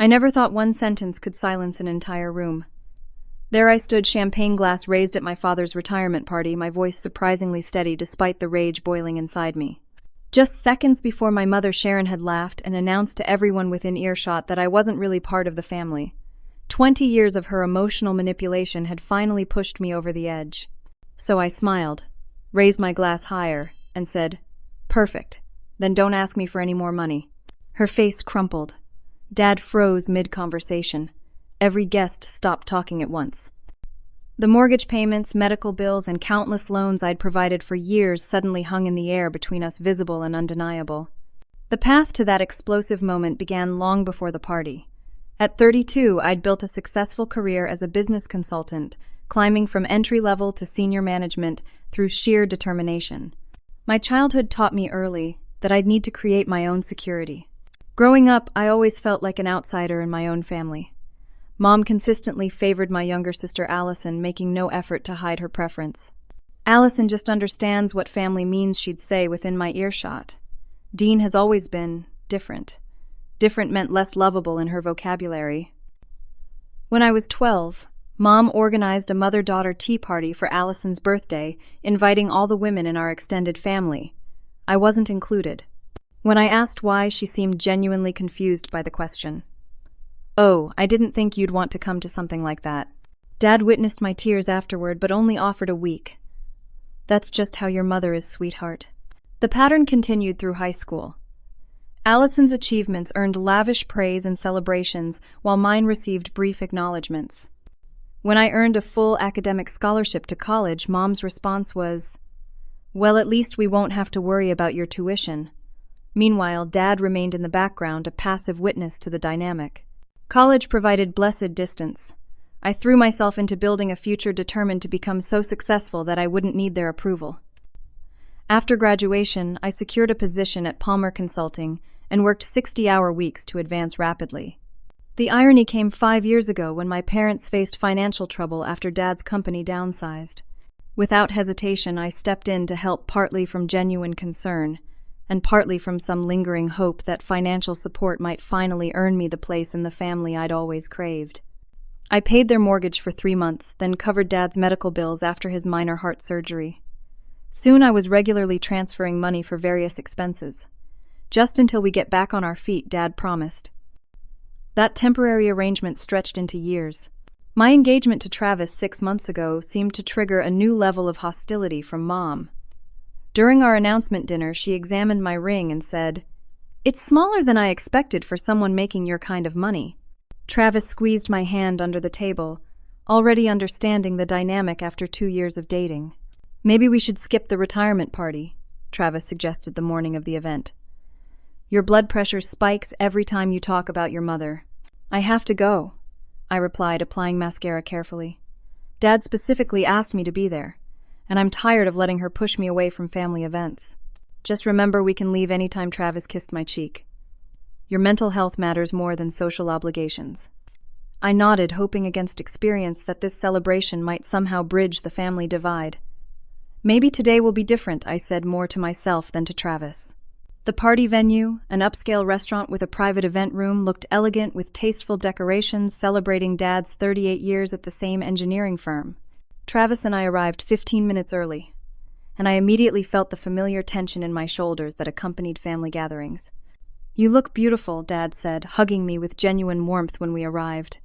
I never thought one sentence could silence an entire room. There I stood, champagne glass raised at my father's retirement party, my voice surprisingly steady despite the rage boiling inside me. Just seconds before my mother Sharon had laughed and announced to everyone within earshot that I wasn't really part of the family. 20 years of her emotional manipulation had finally pushed me over the edge. So I smiled, raised my glass higher, and said, "Perfect. Then don't ask me for any more money." Her face crumpled. Dad froze mid-conversation. Every guest stopped talking at once. The mortgage payments, medical bills, and countless loans I'd provided for years suddenly hung in the air between us, visible and undeniable. The path to that explosive moment began long before the party. At 32, I'd built a successful career as a business consultant, climbing from entry-level to senior management through sheer determination. My childhood taught me early that I'd need to create my own security. Growing up, I always felt like an outsider in my own family. Mom consistently favored my younger sister Allison, making no effort to hide her preference. "Allison just understands what family means," she'd say within my earshot. Dean has always been different. Different meant less lovable in her vocabulary. When I was 12, Mom organized a mother-daughter tea party for Allison's birthday, inviting all the women in our extended family. I wasn't included. When I asked why, she seemed genuinely confused by the question. "Oh, I didn't think you'd want to come to something like that." Dad witnessed my tears afterward, but only offered a week. "That's just how your mother is, sweetheart." The pattern continued through high school. Allison's achievements earned lavish praise and celebrations, while mine received brief acknowledgments. When I earned a full academic scholarship to college, Mom's response was, "Well, at least we won't have to worry about your tuition." Meanwhile, Dad remained in the background, a passive witness to the dynamic. College provided blessed distance. I threw myself into building a future determined to become so successful that I wouldn't need their approval. After graduation, I secured a position at Palmer Consulting and worked 60-hour weeks to advance rapidly. The irony came 5 years ago when my parents faced financial trouble after Dad's company downsized. Without hesitation, I stepped in to help, partly from genuine concern, and partly from some lingering hope that financial support might finally earn me the place in the family I'd always craved. I paid their mortgage for 3 months, then covered Dad's medical bills after his minor heart surgery. Soon I was regularly transferring money for various expenses. "Just until we get back on our feet," Dad promised. That temporary arrangement stretched into years. My engagement to Travis 6 months ago seemed to trigger a new level of hostility from Mom. During our announcement dinner, she examined my ring and said, "It's smaller than I expected for someone making your kind of money." Travis squeezed my hand under the table, already understanding the dynamic after 2 years of dating. "Maybe we should skip the retirement party," Travis suggested the morning of the event. "Your blood pressure spikes every time you talk about your mother." "I have to go," I replied, applying mascara carefully. "Dad specifically asked me to be there, and I'm tired of letting her push me away from family events. Just remember, we can leave anytime Travis kissed my cheek. Your mental health matters more than social obligations." I nodded, hoping against experience that this celebration might somehow bridge the family divide. "Maybe today will be different," I said, more to myself than to Travis. The party venue, an upscale restaurant with a private event room, looked elegant with tasteful decorations celebrating Dad's 38 years at the same engineering firm. Travis and I arrived 15 minutes early, and I immediately felt the familiar tension in my shoulders that accompanied family gatherings. "You look beautiful," Dad said, hugging me with genuine warmth when we arrived.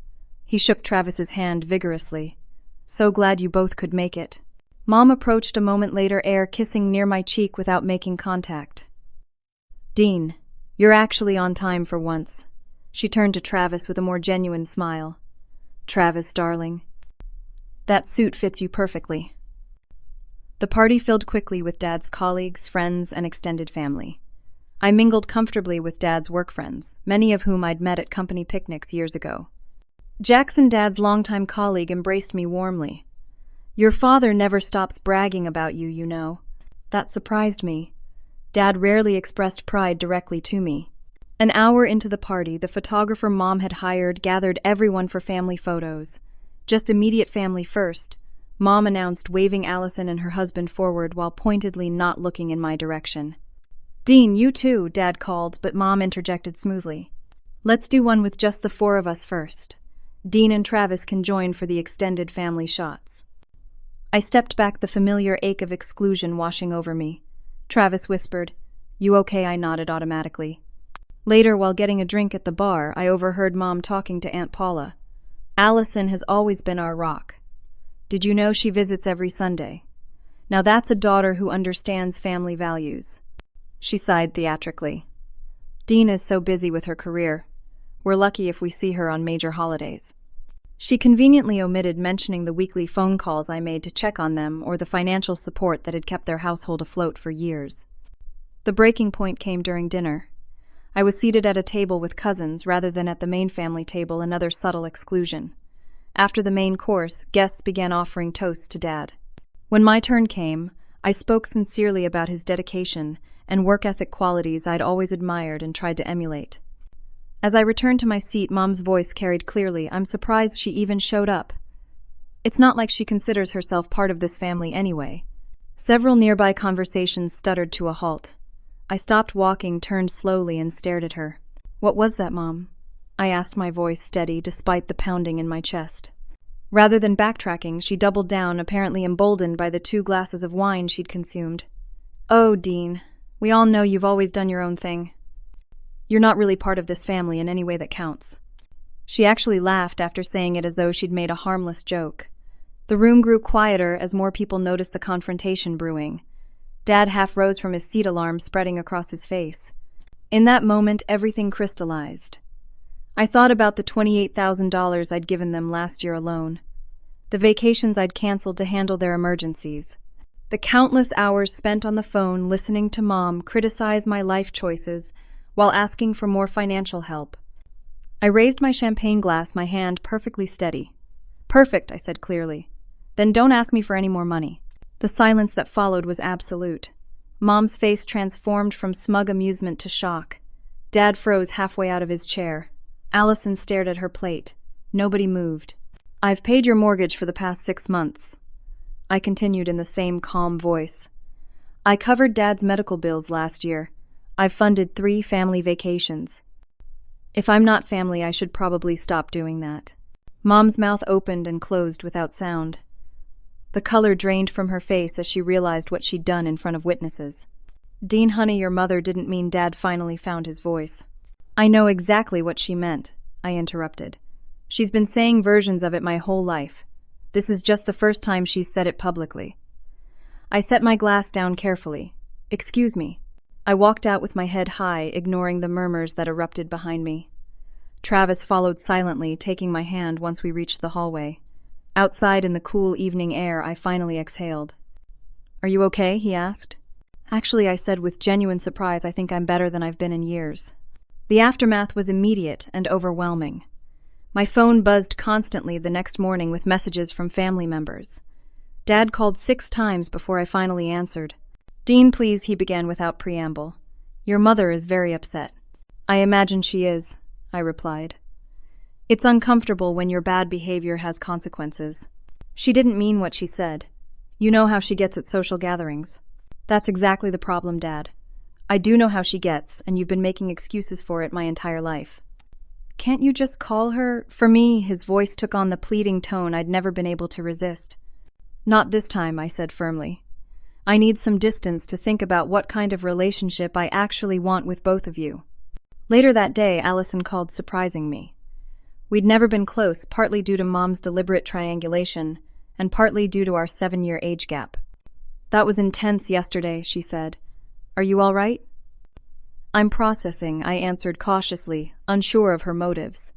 He shook Travis's hand vigorously. "So glad you both could make it." Mom approached a moment later, kissing near my cheek without making contact. "Dean, you're actually on time for once." She turned to Travis with a more genuine smile. "Travis, darling, that suit fits you perfectly." The party filled quickly with Dad's colleagues, friends, and extended family. I mingled comfortably with Dad's work friends, many of whom I'd met at company picnics years ago. Jackson, Dad's longtime colleague, embraced me warmly. "Your father never stops bragging about you, you know." That surprised me. Dad rarely expressed pride directly to me. An hour into the party, the photographer Mom had hired gathered everyone for family photos. "Just immediate family first," Mom announced, waving Allison and her husband forward while pointedly not looking in my direction. "Dean, you too," Dad called, but Mom interjected smoothly. Let's do one with just the four of us first. Dean and Travis can join for the extended family shots. I stepped back, the familiar ache of exclusion washing over me. Travis whispered, "You okay?" I nodded automatically. Later, while getting a drink at the bar, I overheard Mom talking to Aunt Paula. "Allison has always been our rock. Did you know she visits every Sunday? Now that's a daughter who understands family values." She sighed theatrically. "Dean is so busy with her career. We're lucky if we see her on major holidays." She conveniently omitted mentioning the weekly phone calls I made to check on them or the financial support that had kept their household afloat for years. The breaking point came during dinner. I was seated at a table with cousins rather than at the main family table, another subtle exclusion. After the main course, guests began offering toasts to Dad. When my turn came, I spoke sincerely about his dedication and work ethic qualities I'd always admired and tried to emulate. As I returned to my seat, Mom's voice carried clearly, "I'm surprised she even showed up. It's not like she considers herself part of this family anyway." Several nearby conversations stuttered to a halt. I stopped walking, turned slowly, and stared at her. "What was that, Mom?" I asked, my voice steady despite the pounding in my chest. Rather than backtracking, she doubled down, apparently emboldened by the 2 glasses of wine she'd consumed. "Oh, Dean, we all know you've always done your own thing. You're not really part of this family in any way that counts." She actually laughed after saying it as though she'd made a harmless joke. The room grew quieter as more people noticed the confrontation brewing. Dad half rose from his seat, alarm spreading across his face. In that moment, everything crystallized. I thought about the $28,000 I'd given them last year alone, the vacations I'd canceled to handle their emergencies, the countless hours spent on the phone listening to Mom criticize my life choices while asking for more financial help. I raised my champagne glass, my hand perfectly steady. "Perfect," I said clearly. "Then don't ask me for any more money." The silence that followed was absolute. Mom's face transformed from smug amusement to shock. Dad froze halfway out of his chair. Allison stared at her plate. Nobody moved. "I've paid your mortgage for the past 6 months," I continued in the same calm voice. "I covered Dad's medical bills last year. I've funded 3 family vacations. If I'm not family, I should probably stop doing that." Mom's mouth opened and closed without sound. The color drained from her face as she realized what she'd done in front of witnesses. "Dean, honey, your mother didn't mean." Dad finally found his voice. "I know exactly what she meant," I interrupted. "She's been saying versions of it my whole life. This is just the first time she's said it publicly." I set my glass down carefully. "Excuse me." I walked out with my head high, ignoring the murmurs that erupted behind me. Travis followed silently, taking my hand once we reached the hallway. Outside in the cool evening air, I finally exhaled. "Are you okay?" he asked. "Actually," I said with genuine surprise, "I think I'm better than I've been in years." The aftermath was immediate and overwhelming. My phone buzzed constantly the next morning with messages from family members. Dad called 6 times before I finally answered. "Dean, please," he began without preamble. "Your mother is very upset." "I imagine she is," I replied. "It's uncomfortable when your bad behavior has consequences." "She didn't mean what she said. You know how she gets at social gatherings." "That's exactly the problem, Dad. I do know how she gets, and you've been making excuses for it my entire life." "Can't you just call her?" For me, his voice took on the pleading tone I'd never been able to resist. "Not this time," I said firmly. "I need some distance to think about what kind of relationship I actually want with both of you." Later that day, Allison called, surprising me. We'd never been close, partly due to Mom's deliberate triangulation, and partly due to our 7-year age gap. "That was intense yesterday," she said. "Are you all right?" "I'm processing," I answered cautiously, unsure of her motives.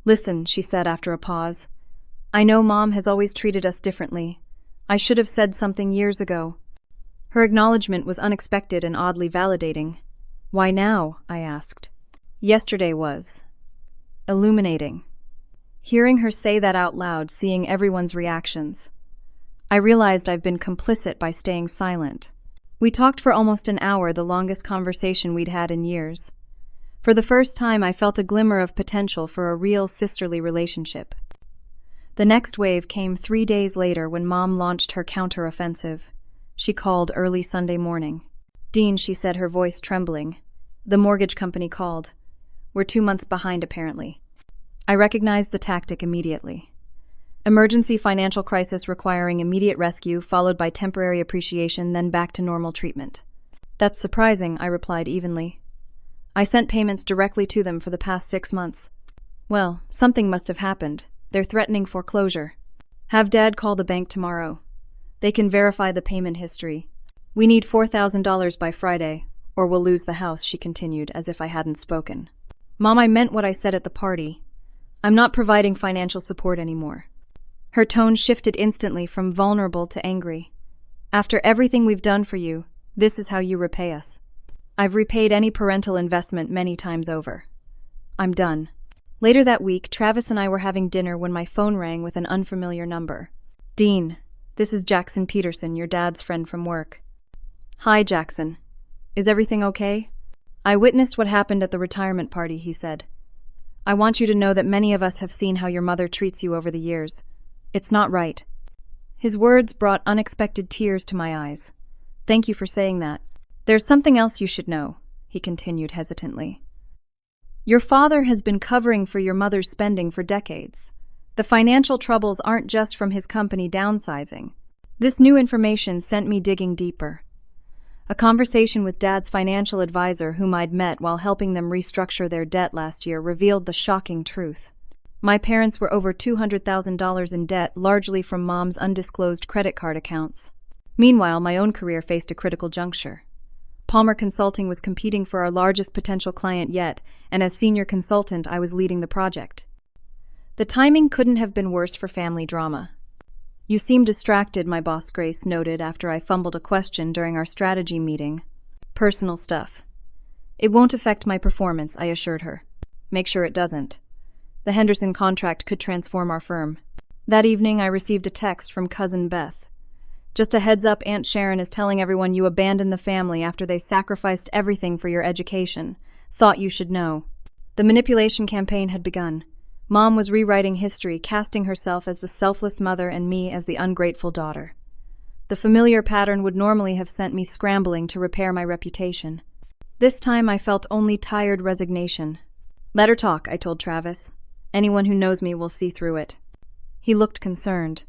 "Listen," she said after a pause. "I know Mom has always treated us differently. I should have said something years ago." Her acknowledgement was unexpected and oddly validating. "Why now?" I asked. "Yesterday was illuminating." Hearing her say that out loud, seeing everyone's reactions, I realized I've been complicit by staying silent. We talked for almost an hour, the longest conversation we'd had in years. For the first time, I felt a glimmer of potential for a real sisterly relationship. The next wave came 3 days later when Mom launched her counteroffensive. She called early Sunday morning. "Dean," she said, her voice trembling. "The mortgage company called. We're 2 months behind, apparently. I recognized the tactic immediately. Emergency financial crisis requiring immediate rescue, followed by temporary appreciation, then back to normal treatment. That's surprising, I replied evenly. I sent payments directly to them for the past 6 months. Well, something must have happened. They're threatening foreclosure. Have Dad call the bank tomorrow. They can verify the payment history. We need $4,000 by Friday, or we'll lose the house, she continued, as if I hadn't spoken. Mom, I meant what I said at the party. I'm not providing financial support anymore. Her tone shifted instantly from vulnerable to angry. After everything we've done for you, this is how you repay us. I've repaid any parental investment many times over. I'm done. Later that week, Travis and I were having dinner when my phone rang with an unfamiliar number. Dean, this is Jackson Peterson, your dad's friend from work. Hi, Jackson. Is everything okay? I witnessed what happened at the retirement party, he said. I want you to know that many of us have seen how your mother treats you over the years. It's not right. His words brought unexpected tears to my eyes. Thank you for saying that. There's something else you should know, he continued hesitantly. Your father has been covering for your mother's spending for decades. The financial troubles aren't just from his company downsizing. This new information sent me digging deeper. A conversation with Dad's financial advisor, whom I'd met while helping them restructure their debt last year, revealed the shocking truth. My parents were over $200,000 in debt, largely from Mom's undisclosed credit card accounts. Meanwhile, my own career faced a critical juncture. Palmer Consulting was competing for our largest potential client yet, and as senior consultant, I was leading the project. The timing couldn't have been worse for family drama. You seem distracted, my boss Grace noted after I fumbled a question during our strategy meeting. Personal stuff. It won't affect my performance, I assured her. Make sure it doesn't. The Henderson contract could transform our firm. That evening, I received a text from Cousin Beth. Just a heads up, Aunt Sharon is telling everyone you abandoned the family after they sacrificed everything for your education. Thought you should know. The manipulation campaign had begun. Mom was rewriting history, casting herself as the selfless mother and me as the ungrateful daughter. The familiar pattern would normally have sent me scrambling to repair my reputation. This time I felt only tired resignation. Let her talk, I told Travis. Anyone who knows me will see through it. He looked concerned.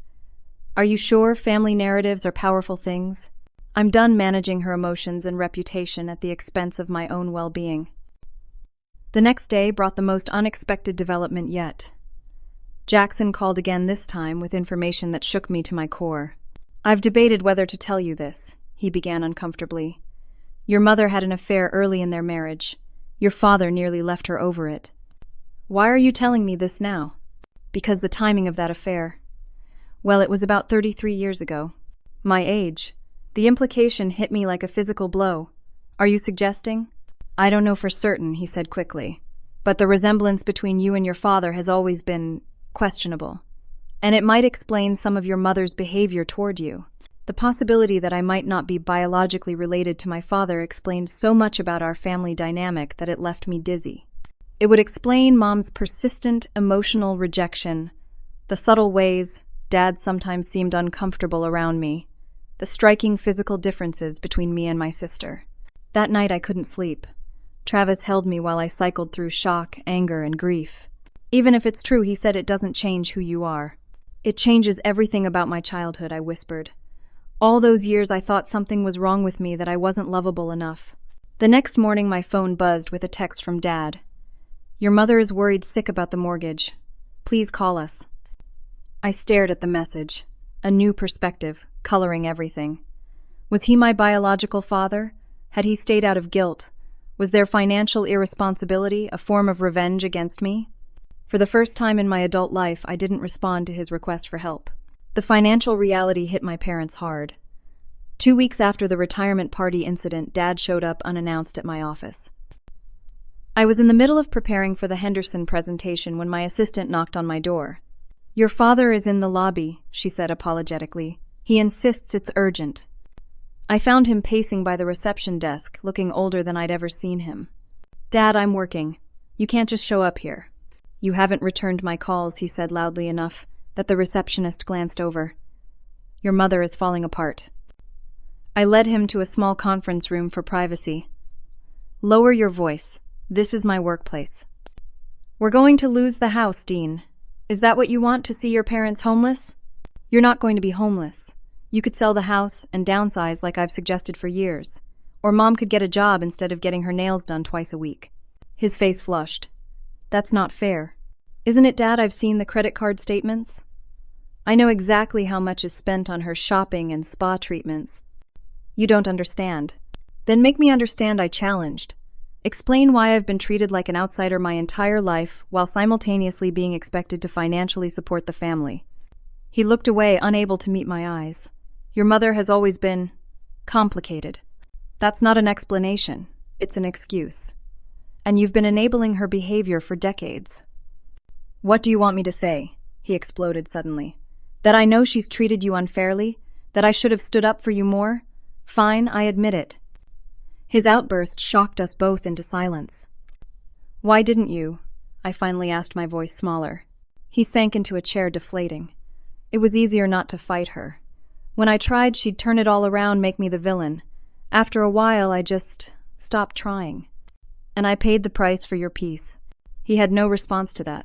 Are you sure family narratives are powerful things? I'm done managing her emotions and reputation at the expense of my own well-being. The next day brought the most unexpected development yet. Jackson called again, this time with information that shook me to my core. I've debated whether to tell you this, he began uncomfortably. Your mother had an affair early in their marriage. Your father nearly left her over it. Why are you telling me this now? Because the timing of that affair. Well, it was about 33 years ago. My age. The implication hit me like a physical blow. Are you suggesting? I don't know for certain, he said quickly. But the resemblance between you and your father has always been questionable. And it might explain some of your mother's behavior toward you. The possibility that I might not be biologically related to my father explained so much about our family dynamic that it left me dizzy. It would explain Mom's persistent emotional rejection, the subtle ways Dad sometimes seemed uncomfortable around me, the striking physical differences between me and my sister. That night I couldn't sleep. Travis held me while I cycled through shock, anger, and grief. Even if it's true, he said, it doesn't change who you are. It changes everything about my childhood, I whispered. All those years I thought something was wrong with me, that I wasn't lovable enough. The next morning my phone buzzed with a text from Dad. Your mother is worried sick about the mortgage. Please call us. I stared at the message, a new perspective, coloring everything. Was he my biological father? Had he stayed out of guilt? Was their financial irresponsibility a form of revenge against me? For the first time in my adult life, I didn't respond to his request for help. The financial reality hit my parents hard. 2 weeks after the retirement party incident, Dad showed up unannounced at my office. I was in the middle of preparing for the Henderson presentation when my assistant knocked on my door. Your father is in the lobby, she said apologetically. He insists it's urgent. I found him pacing by the reception desk, looking older than I'd ever seen him. Dad, I'm working. You can't just show up here. You haven't returned my calls, he said loudly enough that the receptionist glanced over. Your mother is falling apart. I led him to a small conference room for privacy. Lower your voice. This is my workplace. We're going to lose the house, Dean. Is that what you want, to see your parents homeless? You're not going to be homeless. You could sell the house and downsize like I've suggested for years. Or Mom could get a job instead of getting her nails done twice a week. His face flushed. That's not fair. Isn't it, Dad? I've seen the credit card statements. I know exactly how much is spent on her shopping and spa treatments. You don't understand. Then make me understand, I challenged. Explain why I've been treated like an outsider my entire life while simultaneously being expected to financially support the family. He looked away, unable to meet my eyes. Your mother has always been complicated. That's not an explanation. It's an excuse. And you've been enabling her behavior for decades. What do you want me to say? He exploded suddenly. That I know she's treated you unfairly? That I should have stood up for you more? Fine, I admit it. His outburst shocked us both into silence. Why didn't you? I finally asked, my voice smaller. He sank into a chair, deflating. It was easier not to fight her. When I tried, she'd turn it all around, make me the villain. After a while, I just stopped trying. And I paid the price for your peace. He had no response to that.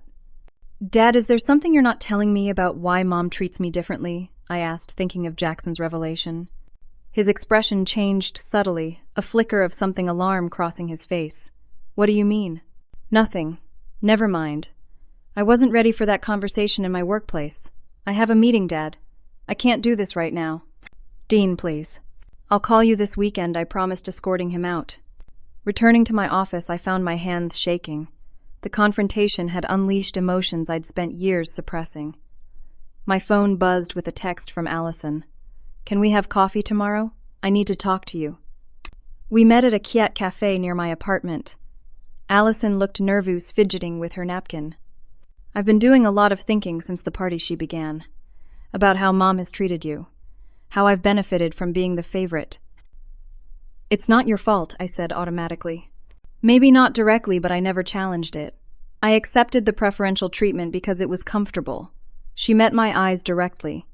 Dad, is there something you're not telling me about why Mom treats me differently? I asked, thinking of Jackson's revelation. His expression changed subtly, a flicker of something alarm crossing his face. What do you mean? Nothing. Never mind. I wasn't ready for that conversation in my workplace. I have a meeting, Dad. I can't do this right now. Dean, please. I'll call you this weekend, I promised, escorting him out. Returning to my office, I found my hands shaking. The confrontation had unleashed emotions I'd spent years suppressing. My phone buzzed with a text from Allison. Can we have coffee tomorrow? I need to talk to you. We met at a Kiat cafe near my apartment. Allison looked nervous, fidgeting with her napkin. I've been doing a lot of thinking since the party, she began. About how Mom has treated you. How I've benefited from being the favorite. It's not your fault, I said automatically. Maybe not directly, but I never challenged it. I accepted the preferential treatment because it was comfortable. She met my eyes directly.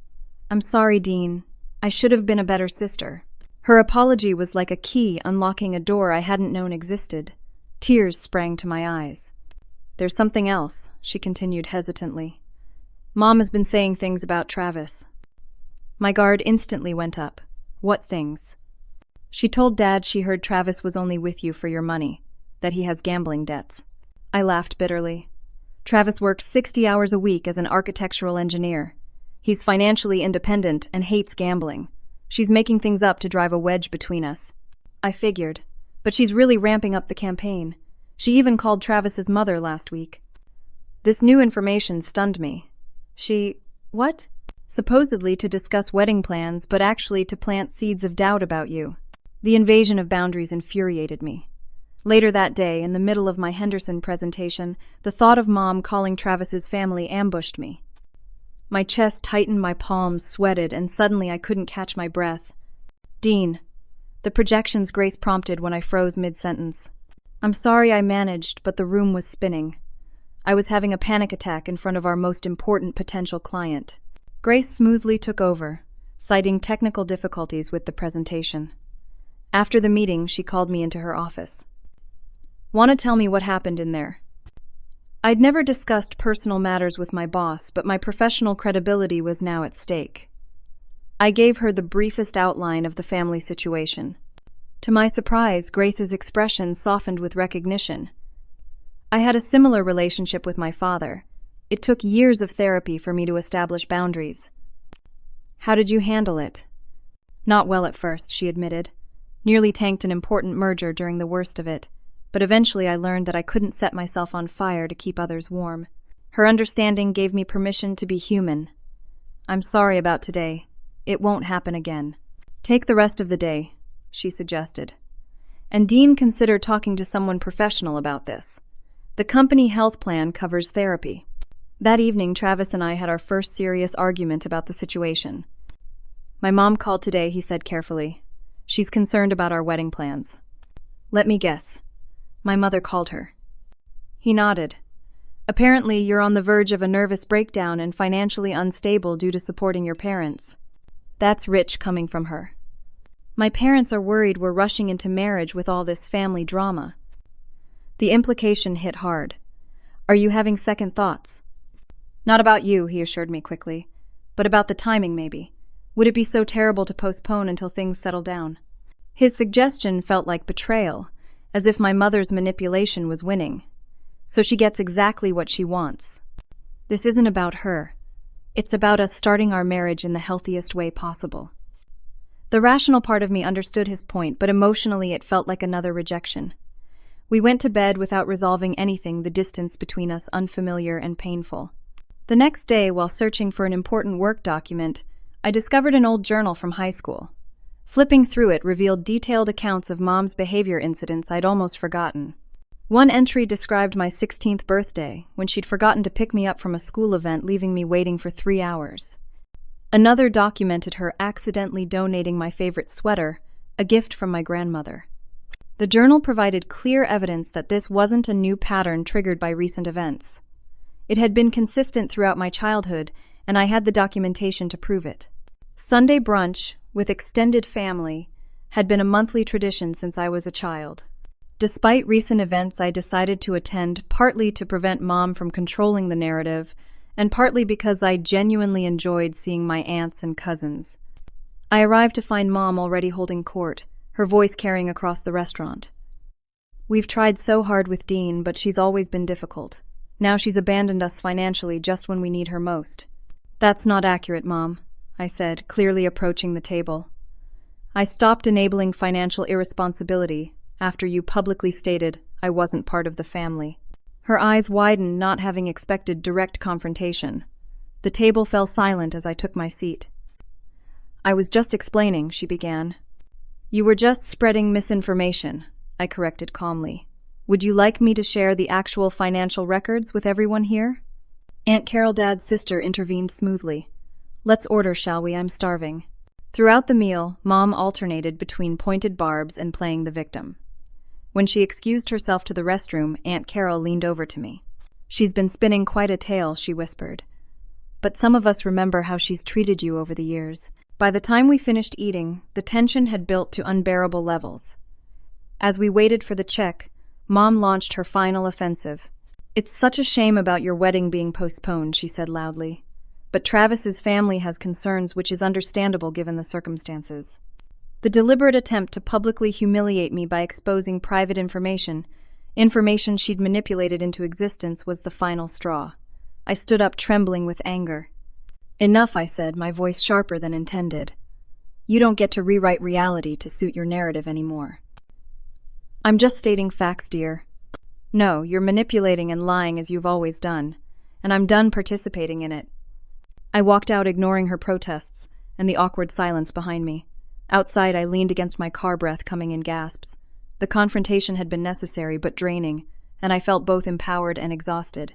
I'm sorry, Dean. I should have been a better sister. Her apology was like a key unlocking a door I hadn't known existed. Tears sprang to my eyes. There's something else, she continued hesitantly. Mom has been saying things about Travis. My guard instantly went up. What things? She told Dad she heard Travis was only with you for your money, that he has gambling debts. I laughed bitterly. Travis works 60 hours a week as an architectural engineer. He's financially independent and hates gambling. She's making things up to drive a wedge between us. I figured, but she's really ramping up the campaign. She even called Travis's mother last week. This new information stunned me. What? Supposedly to discuss wedding plans, but actually to plant seeds of doubt about you. The invasion of boundaries infuriated me. Later that day, in the middle of my Henderson presentation, the thought of Mom calling Travis's family ambushed me. My chest tightened, my palms sweated, and suddenly I couldn't catch my breath. Dean. The projections Grace prompted when I froze mid-sentence. I'm sorry I managed, but the room was spinning. I was having a panic attack in front of our most important potential client. Grace smoothly took over, citing technical difficulties with the presentation. After the meeting, she called me into her office. Want to tell me what happened in there? I'd never discussed personal matters with my boss, but my professional credibility was now at stake. I gave her the briefest outline of the family situation. To my surprise, Grace's expression softened with recognition. I had a similar relationship with my father. It took years of therapy for me to establish boundaries. How did you handle it? Not well at first, she admitted. Nearly tanked an important merger during the worst of it. But eventually I learned that I couldn't set myself on fire to keep others warm. Her understanding gave me permission to be human. I'm sorry about today. It won't happen again. Take the rest of the day, she suggested. And Dean considered talking to someone professional about this. The company health plan covers therapy. That evening, Travis and I had our first serious argument about the situation. My mom called today, he said carefully. She's concerned about our wedding plans. Let me guess. My mother called her. He nodded. Apparently, you're on the verge of a nervous breakdown and financially unstable due to supporting your parents. That's rich coming from her. My parents are worried we're rushing into marriage with all this family drama. The implication hit hard. Are you having second thoughts? Not about you, he assured me quickly, but about the timing maybe. Would it be so terrible to postpone until things settle down? His suggestion felt like betrayal, as if my mother's manipulation was winning. So she gets exactly what she wants. This isn't about her. It's about us starting our marriage in the healthiest way possible. The rational part of me understood his point, but emotionally it felt like another rejection. We went to bed without resolving anything, the distance between us unfamiliar and painful. The next day, while searching for an important work document, I discovered an old journal from high school. Flipping through it revealed detailed accounts of Mom's behavior incidents I'd almost forgotten. One entry described my 16th birthday, when she'd forgotten to pick me up from a school event, leaving me waiting for 3 hours. Another documented her accidentally donating my favorite sweater, a gift from my grandmother. The journal provided clear evidence that this wasn't a new pattern triggered by recent events. It had been consistent throughout my childhood, and I had the documentation to prove it. Sunday brunch, with extended family, had been a monthly tradition since I was a child. Despite recent events, I decided to attend, partly to prevent Mom from controlling the narrative, and partly because I genuinely enjoyed seeing my aunts and cousins. I arrived to find Mom already holding court, her voice carrying across the restaurant. We've tried so hard with Dean, but she's always been difficult. Now she's abandoned us financially just when we need her most. That's not accurate, Mom, I said, clearly approaching the table. I stopped enabling financial irresponsibility after you publicly stated I wasn't part of the family. Her eyes widened, not having expected direct confrontation. The table fell silent as I took my seat. I was just explaining, she began. You were just spreading misinformation, I corrected calmly. Would you like me to share the actual financial records with everyone here? Aunt Carol, Dad's sister, intervened smoothly. Let's order, shall we? I'm starving. Throughout the meal, Mom alternated between pointed barbs and playing the victim. When she excused herself to the restroom, Aunt Carol leaned over to me. She's been spinning quite a tale, she whispered. But some of us remember how she's treated you over the years. By the time we finished eating, the tension had built to unbearable levels. As we waited for the check, Mom launched her final offensive. It's such a shame about your wedding being postponed, she said loudly. But Travis's family has concerns, which is understandable given the circumstances. The deliberate attempt to publicly humiliate me by exposing private information she'd manipulated into existence, was the final straw. I stood up, trembling with anger. Enough, I said, my voice sharper than intended. You don't get to rewrite reality to suit your narrative anymore. I'm just stating facts, dear. No, you're manipulating and lying as you've always done, and I'm done participating in it. I walked out, ignoring her protests and the awkward silence behind me. Outside, I leaned against my car, breath coming in gasps. The confrontation had been necessary but draining, and I felt both empowered and exhausted.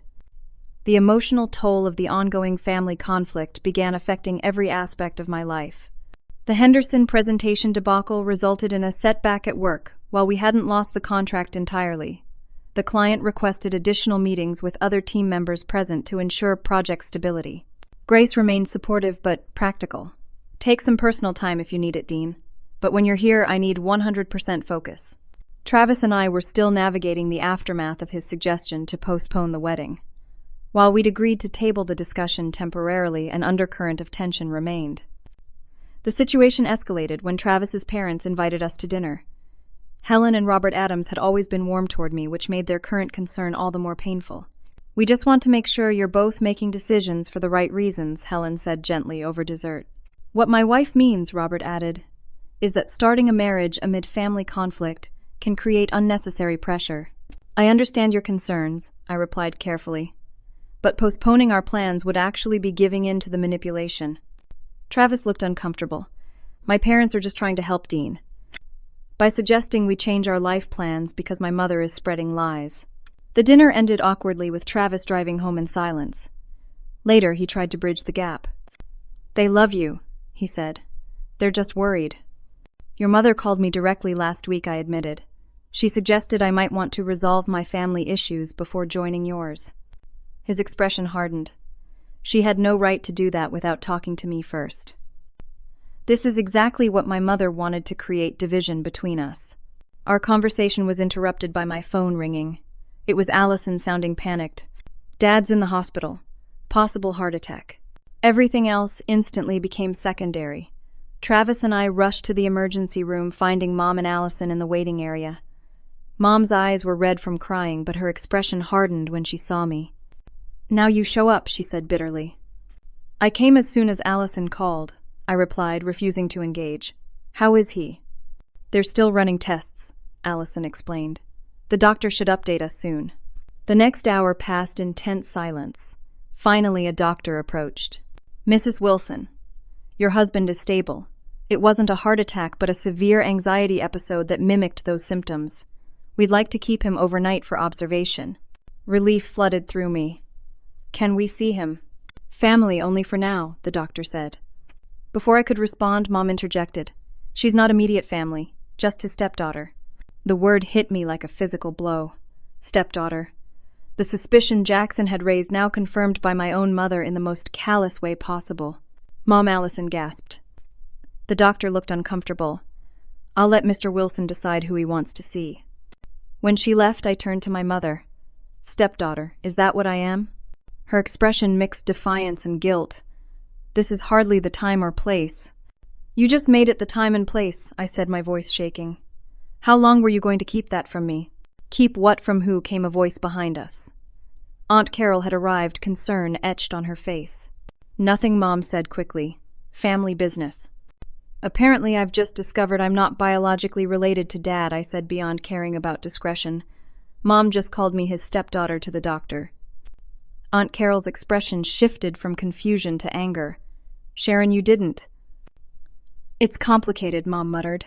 The emotional toll of the ongoing family conflict began affecting every aspect of my life. The Henderson presentation debacle resulted in a setback at work. While we hadn't lost the contract entirely, the client requested additional meetings with other team members present to ensure project stability. Grace remained supportive but practical. Take some personal time if you need it, Dean. But when you're here, I need 100% focus. Travis and I were still navigating the aftermath of his suggestion to postpone the wedding. While we'd agreed to table the discussion temporarily, an undercurrent of tension remained. The situation escalated when Travis's parents invited us to dinner. Helen and Robert Adams had always been warm toward me, which made their current concern all the more painful. We just want to make sure you're both making decisions for the right reasons, Helen said gently over dessert. What my wife means, Robert added, is that starting a marriage amid family conflict can create unnecessary pressure. I understand your concerns, I replied carefully. But postponing our plans would actually be giving in to the manipulation. Travis looked uncomfortable. My parents are just trying to help Dean. By suggesting we change our life plans because my mother is spreading lies. The dinner ended awkwardly with Travis driving home in silence. Later, he tried to bridge the gap. They love you, he said. They're just worried. Your mother called me directly last week, I admitted. She suggested I might want to resolve my family issues before joining yours. His expression hardened. She had no right to do that without talking to me first. This is exactly what my mother wanted, to create division between us. Our conversation was interrupted by my phone ringing. It was Allison, sounding panicked. Dad's in the hospital. Possible heart attack. Everything else instantly became secondary. Travis and I rushed to the emergency room, finding Mom and Allison in the waiting area. Mom's eyes were red from crying, but her expression hardened when she saw me. "Now you show up," she said bitterly. "I came as soon as Allison called," I replied, refusing to engage. "How is he?" "They're still running tests," Allison explained. "The doctor should update us soon." The next hour passed in tense silence. Finally, a doctor approached. "Mrs. Wilson, your husband is stable. It wasn't a heart attack, but a severe anxiety episode that mimicked those symptoms. We'd like to keep him overnight for observation." Relief flooded through me. "Can we see him?" "Family only for now," the doctor said. Before I could respond, Mom interjected. "She's not immediate family, just his stepdaughter." The word hit me like a physical blow. Stepdaughter. The suspicion Jackson had raised now confirmed by my own mother in the most callous way possible. Mom Allison gasped. The doctor looked uncomfortable. "I'll let Mr. Wilson decide who he wants to see." When she left, I turned to my mother. "Stepdaughter, is that what I am?" Her expression mixed defiance and guilt. "This is hardly the time or place." "You just made it the time and place," I said, my voice shaking. "How long were you going to keep that from me?" "Keep what from who?" came a voice behind us. Aunt Carol had arrived, concern etched on her face. "Nothing," Mom said quickly. "Family business." "Apparently I've just discovered I'm not biologically related to Dad," I said, beyond caring about discretion. "Mom just called me his stepdaughter to the doctor." Aunt Carol's expression shifted from confusion to anger. "Sharon, you didn't." "It's complicated," Mom muttered.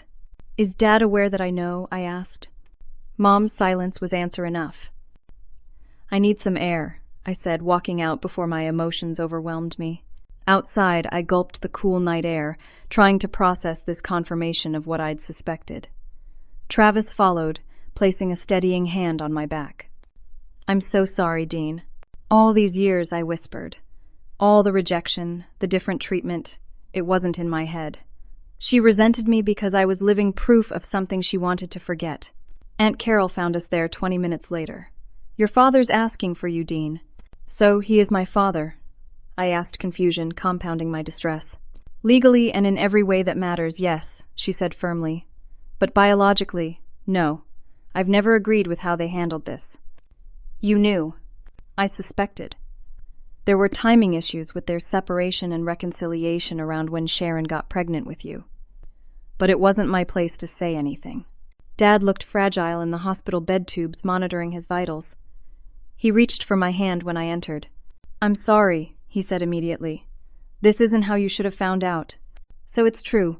"Is Dad aware that I know?" I asked. Mom's silence was answer enough. "I need some air," I said, walking out before my emotions overwhelmed me. Outside, I gulped the cool night air, trying to process this confirmation of what I'd suspected. Travis followed, placing a steadying hand on my back. "I'm so sorry, Dean. All these years," I whispered. "All the rejection, the different treatment, it wasn't in my head. She resented me because I was living proof of something she wanted to forget." Aunt Carol found us there 20 minutes later. "Your father's asking for you, Dean." "So he is my father?" I asked, confusion compounding my distress. "Legally and in every way that matters, yes," she said firmly. "But biologically, no. I've never agreed with how they handled this." "You knew." "I suspected. There were timing issues with their separation and reconciliation around when Sharon got pregnant with you. But it wasn't my place to say anything." Dad looked fragile in the hospital bed tubes, monitoring his vitals. He reached for my hand when I entered. "I'm sorry," he said immediately. "This isn't how you should have found out." "So it's true.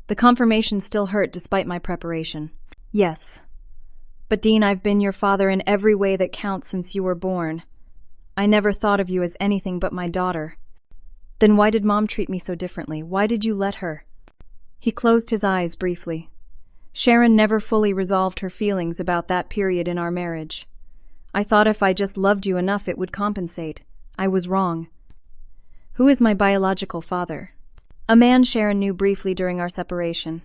The confirmation still hurt despite my preparation." "Yes. But Dean, I've been your father in every way that counts since you were born. I never thought of you as anything but my daughter." "Then why did Mom treat me so differently? Why did you let her?" He closed his eyes briefly. "Sharon never fully resolved her feelings about that period in our marriage. I thought if I just loved you enough it would compensate. I was wrong." "Who is my biological father?" "A man Sharon knew briefly during our separation.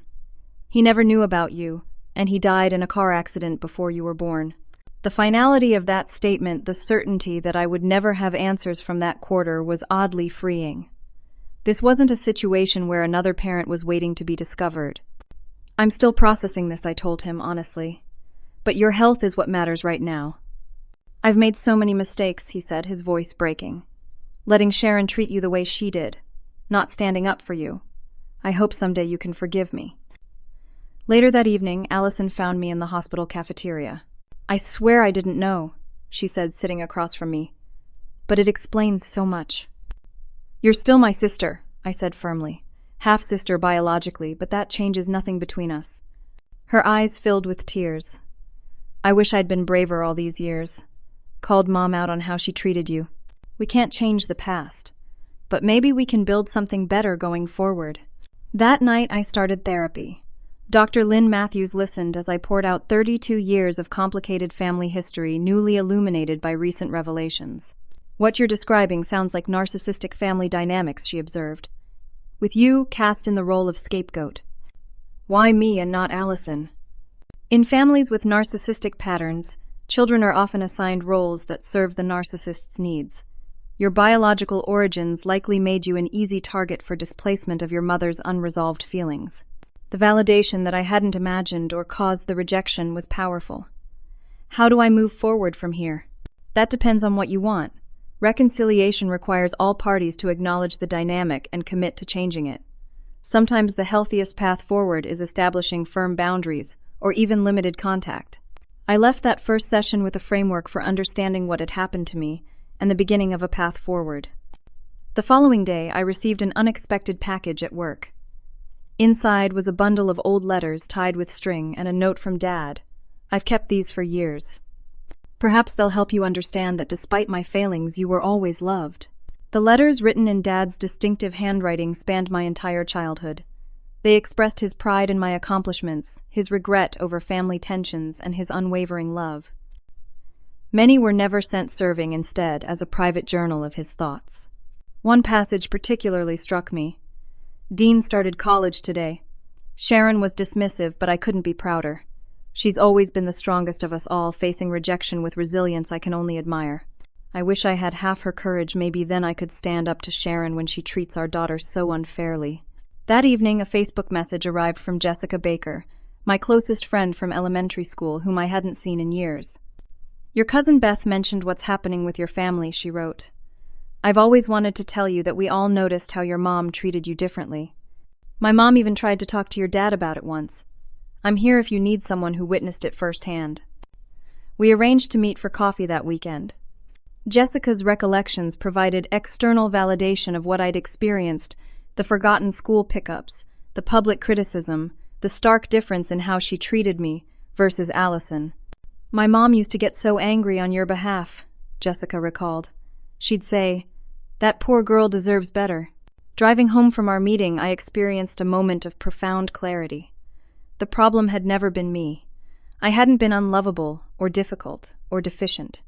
He never knew about you, and he died in a car accident before you were born." The finality of that statement, the certainty that I would never have answers from that quarter, was oddly freeing. This wasn't a situation where another parent was waiting to be discovered. "I'm still processing this," I told him honestly. "But your health is what matters right now." "I've made so many mistakes," he said, his voice breaking. "Letting Sharon treat you the way she did. Not standing up for you. I hope someday you can forgive me." Later that evening, Allison found me in the hospital cafeteria. "I swear I didn't know," she said, sitting across from me. "But it explains so much." "You're still my sister," I said firmly. "Half-sister biologically, but that changes nothing between us." Her eyes filled with tears. "I wish I'd been braver all these years. Called Mom out on how she treated you. We can't change the past, but maybe we can build something better going forward." That night, I started therapy. Dr. Lynn Matthews listened as I poured out 32 years of complicated family history newly illuminated by recent revelations. "What you're describing sounds like narcissistic family dynamics," she observed. "With you cast in the role of scapegoat. Why me and not Allison?" In families with narcissistic patterns, Children are often assigned roles that serve the narcissist's needs. Your biological origins likely made you an easy target for displacement of your mother's unresolved feelings. The validation that I hadn't imagined or caused the rejection was powerful. How do I move forward from here? That depends on what you want. Reconciliation requires all parties to acknowledge the dynamic and commit to changing it. Sometimes the healthiest path forward is establishing firm boundaries or even limited contact. I left that first session with a framework for understanding what had happened to me and the beginning of a path forward. The following day, I received an unexpected package at work. Inside was a bundle of old letters tied with string and a note from Dad. I've kept these for years. Perhaps they'll help you understand that despite my failings, you were always loved. The letters, written in Dad's distinctive handwriting, spanned my entire childhood. They expressed his pride in my accomplishments, his regret over family tensions, and his unwavering love. Many were never sent serving, instead, as a private journal of his thoughts. One passage particularly struck me. Dean started college today. Sharon was dismissive, but I couldn't be prouder. She's always been the strongest of us all, facing rejection with resilience I can only admire. I wish I had half her courage. Maybe then I could stand up to Sharon when she treats our daughter so unfairly. That evening, a Facebook message arrived from Jessica Baker, my closest friend from elementary school, whom I hadn't seen in years. Your cousin Beth mentioned what's happening with your family, she wrote. I've always wanted to tell you that we all noticed how your mom treated you differently. My mom even tried to talk to your dad about it once. I'm here if you need someone who witnessed it firsthand. We arranged to meet for coffee that weekend. Jessica's recollections provided external validation of what I'd experienced: the forgotten school pickups, the public criticism, the stark difference in how she treated me versus Allison. My mom used to get so angry on your behalf, Jessica recalled. She'd say, "That poor girl deserves better." Driving home from our meeting, I experienced a moment of profound clarity. The problem had never been me. I hadn't been unlovable or difficult or deficient.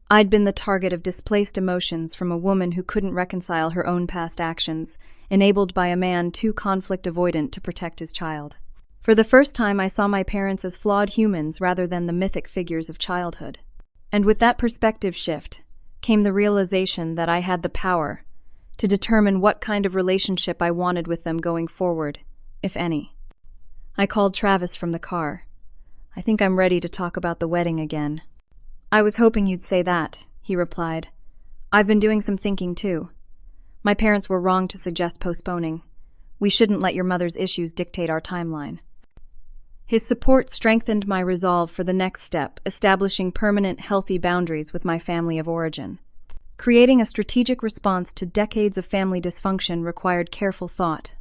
I'd been the target of displaced emotions from a woman who couldn't reconcile her own past actions, enabled by a man too conflict avoidant to protect his child. For the first time, I saw my parents as flawed humans rather than the mythic figures of childhood. And with that perspective shift came the realization that I had the power to determine what kind of relationship I wanted with them going forward, if any. I called Travis from the car. I think I'm ready to talk about the wedding again. I was hoping you'd say that, he replied. I've been doing some thinking too. My parents were wrong to suggest postponing. We shouldn't let your mother's issues dictate our timeline. His support strengthened my resolve for the next step, establishing permanent, healthy boundaries with my family of origin. Creating a strategic response to decades of family dysfunction required careful thought.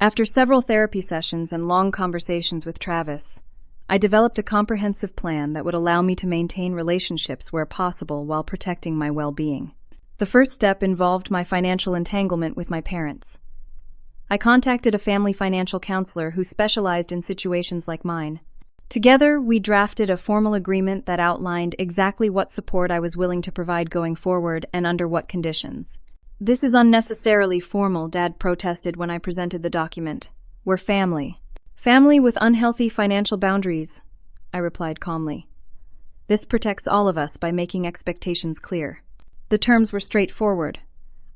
After several therapy sessions and long conversations with Travis, I developed a comprehensive plan that would allow me to maintain relationships where possible while protecting my well-being. The first step involved my financial entanglement with my parents. I contacted a family financial counselor who specialized in situations like mine. Together, we drafted a formal agreement that outlined exactly what support I was willing to provide going forward and under what conditions. This is unnecessarily formal, Dad protested when I presented the document. We're family. Family with unhealthy financial boundaries, I replied calmly. This protects all of us by making expectations clear. The terms were straightforward.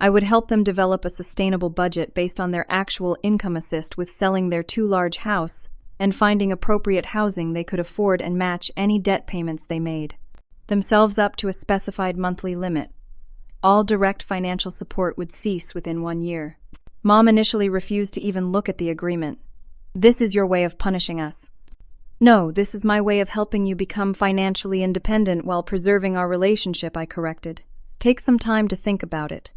I would help them develop a sustainable budget based on their actual income, assist with selling their too large house and finding appropriate housing they could afford, and match any debt payments they made, themselves up to a specified monthly limit. All direct financial support would cease within 1 year. Mom initially refused to even look at the agreement. This is your way of punishing us. No, this is my way of helping you become financially independent while preserving our relationship, I corrected. Take some time to think about it.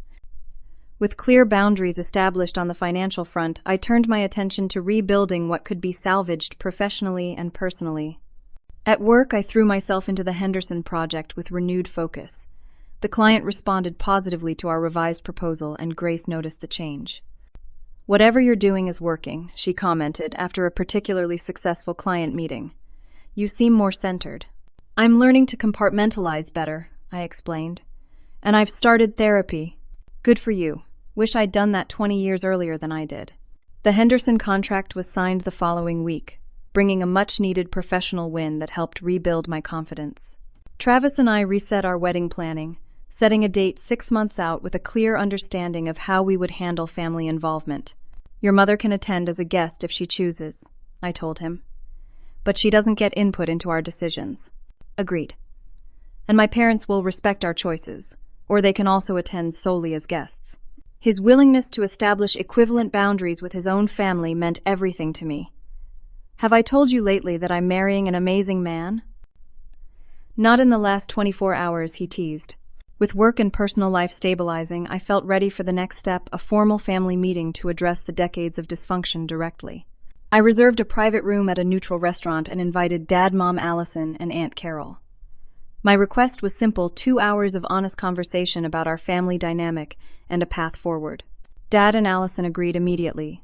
With clear boundaries established on the financial front, I turned my attention to rebuilding what could be salvaged professionally and personally. At work, I threw myself into the Henderson project with renewed focus. The client responded positively to our revised proposal, and Grace noticed the change. Whatever you're doing is working, she commented after a particularly successful client meeting. You seem more centered. I'm learning to compartmentalize better, I explained. And I've started therapy. Good for you. Wish I'd done that 20 years earlier than I did. The Henderson contract was signed the following week, bringing a much-needed professional win that helped rebuild my confidence. Travis and I reset our wedding planning, setting a date 6 months out with a clear understanding of how we would handle family involvement. Your mother can attend as a guest if she chooses, I told him. But she doesn't get input into our decisions. Agreed. And my parents will respect our choices, or they can also attend solely as guests. His willingness to establish equivalent boundaries with his own family meant everything to me. Have I told you lately that I'm marrying an amazing man? Not in the last 24 hours, he teased. With work and personal life stabilizing, I felt ready for the next step, a formal family meeting to address the decades of dysfunction directly. I reserved a private room at a neutral restaurant and invited Dad, Mom Allison, and Aunt Carol. My request was simple: 2 hours of honest conversation about our family dynamic and a path forward. Dad and Allison agreed immediately.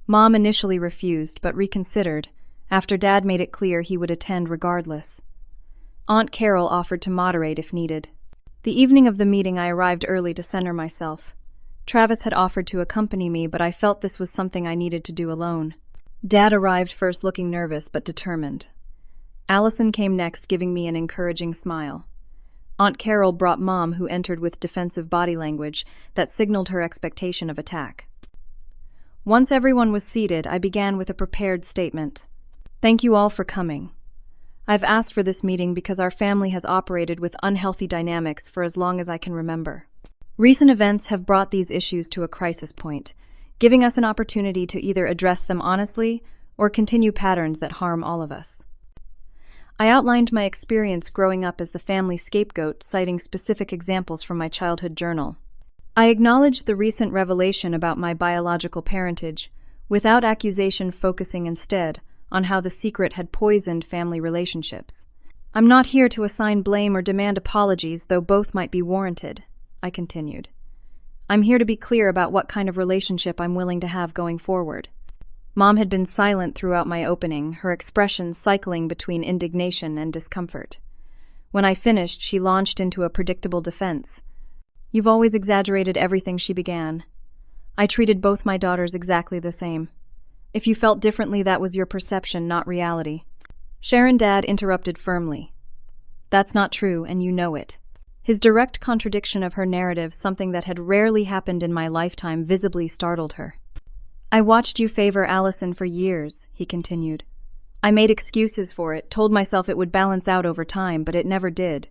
Mom initially refused, but reconsidered after Dad made it clear he would attend regardless. Aunt Carol offered to moderate if needed. The evening of the meeting, I arrived early to center myself. Travis had offered to accompany me, but I felt this was something I needed to do alone. Dad arrived first, looking nervous but determined. Allison came next, giving me an encouraging smile. Aunt Carol brought Mom, who entered with defensive body language that signaled her expectation of attack. Once everyone was seated, I began with a prepared statement. Thank you all for coming. I've asked for this meeting because our family has operated with unhealthy dynamics for as long as I can remember. Recent events have brought these issues to a crisis point, giving us an opportunity to either address them honestly or continue patterns that harm all of us. I outlined my experience growing up as the family scapegoat, citing specific examples from my childhood journal. I acknowledged the recent revelation about my biological parentage, without accusation, focusing instead on how the secret had poisoned family relationships. I'm not here to assign blame or demand apologies, though both might be warranted, I continued. I'm here to be clear about what kind of relationship I'm willing to have going forward. Mom had been silent throughout my opening, her expressions cycling between indignation and discomfort. When I finished, she launched into a predictable defense. You've always exaggerated everything, she began. I treated both my daughters exactly the same. If you felt differently, that was your perception, not reality. Sharon, Dad interrupted firmly. That's not true, and you know it. His direct contradiction of her narrative, something that had rarely happened in my lifetime, visibly startled her. I watched you favor Allison for years, he continued. I made excuses for it, told myself it would balance out over time, but it never did.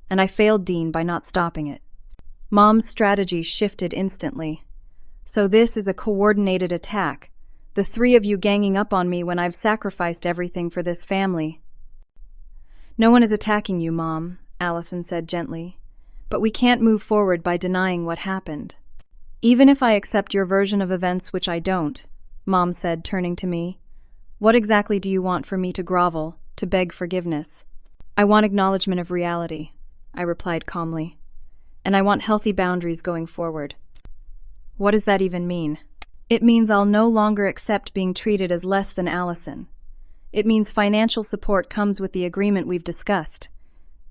And I failed Dean by not stopping it. Mom's strategy shifted instantly. So this is a coordinated attack. The three of you ganging up on me when I've sacrificed everything for this family. No one is attacking you, Mom, Allison said gently. But we can't move forward by denying what happened. Even if I accept your version of events, which I don't, Mom said, turning to me. What exactly do you want for me to grovel, to beg forgiveness? I want acknowledgement of reality, I replied calmly. And I want healthy boundaries going forward. What does that even mean? It means I'll no longer accept being treated as less than Allison. It means financial support comes with the agreement we've discussed.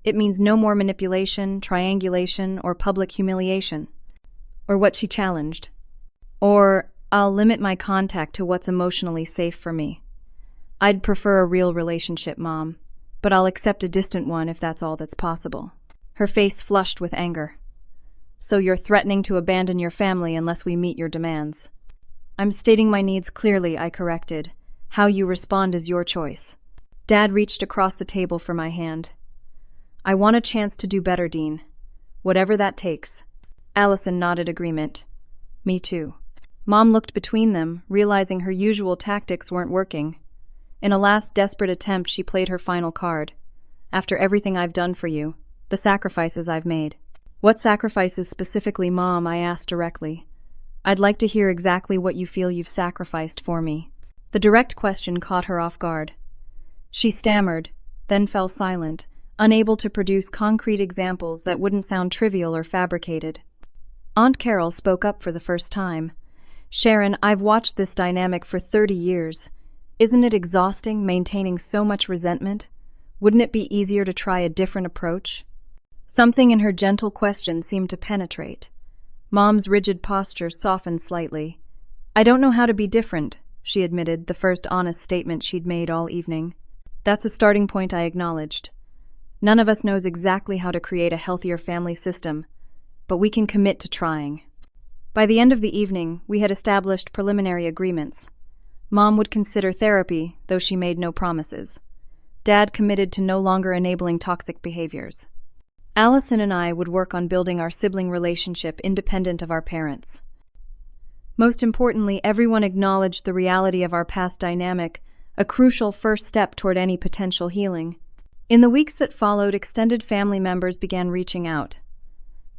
It means no more manipulation, triangulation, or public humiliation. Or what she challenged. Or I'll limit my contact to what's emotionally safe for me. I'd prefer a real relationship, Mom, but I'll accept a distant one if that's all that's possible. Her face flushed with anger. So you're threatening to abandon your family unless we meet your demands. I'm stating my needs clearly, I corrected. How you respond is your choice. Dad reached across the table for my hand. I want a chance to do better, Dean. Whatever that takes. Allison nodded agreement. Me too. Mom looked between them, realizing her usual tactics weren't working. In a last desperate attempt, she played her final card. After everything I've done for you, the sacrifices I've made. What sacrifices specifically, Mom? I asked directly. I'd like to hear exactly what you feel you've sacrificed for me. The direct question caught her off guard. She stammered, then fell silent, unable to produce concrete examples that wouldn't sound trivial or fabricated. Aunt Carol spoke up for the first time. Sharon, I've watched this dynamic for 30 years. Isn't it exhausting maintaining so much resentment? Wouldn't it be easier to try a different approach? Something in her gentle question seemed to penetrate. Mom's rigid posture softened slightly. I don't know how to be different, she admitted, the first honest statement she'd made all evening. That's a starting point, I acknowledged. None of us knows exactly how to create a healthier family system, but we can commit to trying. By the end of the evening, we had established preliminary agreements. Mom would consider therapy, though she made no promises. Dad committed to no longer enabling toxic behaviors. Allison and I would work on building our sibling relationship independent of our parents. Most importantly, everyone acknowledged the reality of our past dynamic, a crucial first step toward any potential healing. In the weeks that followed, extended family members began reaching out.